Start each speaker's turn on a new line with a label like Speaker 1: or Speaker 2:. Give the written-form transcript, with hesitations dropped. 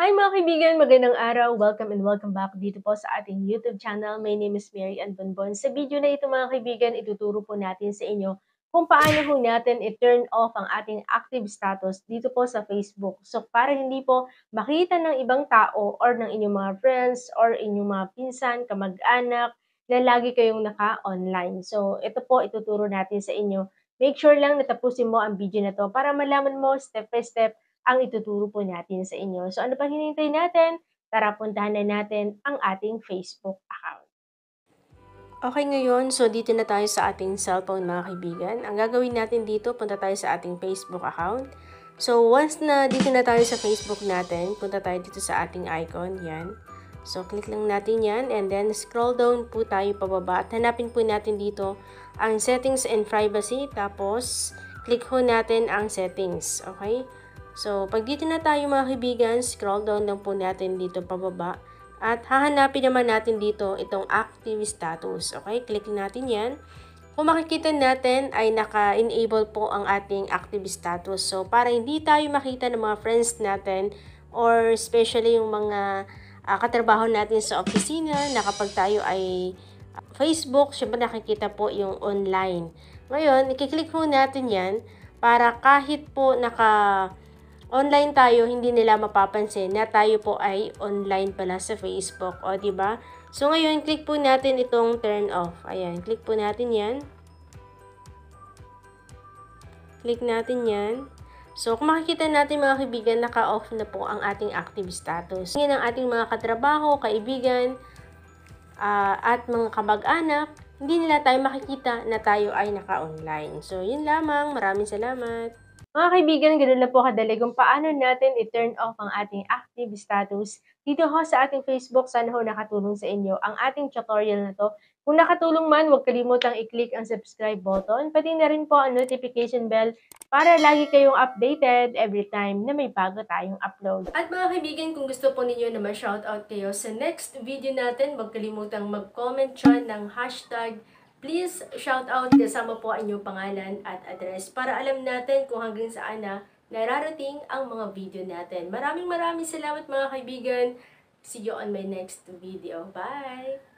Speaker 1: Hi mga kaibigan, magandang araw. Welcome and welcome back dito po sa ating YouTube channel. My name is Mary Ann Bonbon. Sa video na ito mga kaibigan, ituturo po natin sa inyo kung paano po natin i-turn off ang ating active status dito po sa Facebook. So para hindi po makita ng ibang tao or ng inyong mga friends or inyong mga pinsan, kamag-anak na lagi kayong naka-online. So ito po ituturo natin sa inyo. Make sure lang na tapusin mo ang video na to para malaman mo step by step ang ituturo po natin sa inyo. So ano pang hinihintay natin? Tara puntahan na natin ang ating Facebook account. Okay ngayon, so dito na tayo sa ating cellphone mga kaibigan. Ang gagawin natin dito, punta tayo sa ating Facebook account. So once na dito na tayo sa Facebook natin, punta tayo dito sa ating icon, yan. So click lang natin yan and then scroll down po tayo pababa at hanapin po natin dito ang settings and privacy. Tapos click ho natin ang settings, okay? So, pag dito na tayo mga kaibigan, scroll down lang po natin dito pababa. At hahanapin naman natin dito itong active status. Okay, click natin yan. Kung makikita natin ay naka-enable po ang ating active status. So, para hindi tayo makita ng mga friends natin or especially yung mga katrabaho natin sa opisina na kapag tayo ay Facebook, syempre nakikita po yung online. Ngayon, i-click po natin yan para kahit po online tayo, hindi nila mapapansin na tayo po ay online pala sa Facebook. O, diba? So, ngayon, click po natin itong turn off. Ayan, click po natin yan. Click natin yan. So, kung makikita natin mga kaibigan, naka-off na po ang ating active status. Ngayon ang ating mga katrabaho, kaibigan, at mga kamag-anak, hindi nila tayo makikita na tayo ay naka-online. So, yun lamang. Maraming salamat. Mga kaibigan, ganoon na po kadali kung paano natin i-turn off ang ating active status dito ho sa ating Facebook. Sana ho nakatulong sa inyo ang ating tutorial na to. Kung nakatulong man, huwag kalimutang i-click ang subscribe button. Pati na rin po ang notification bell para lagi kayong updated every time na may bago tayong upload. At mga kaibigan, kung gusto po ninyo na ma-shoutout kayo sa next video natin, huwag kalimutang mag-comment dyan ng hashtag please shout out kasama po ang inyong pangalan at address para alam natin kung hanggang saan na nararating ang mga video natin. Maraming salamat mga kaibigan. See you on my next video. Bye!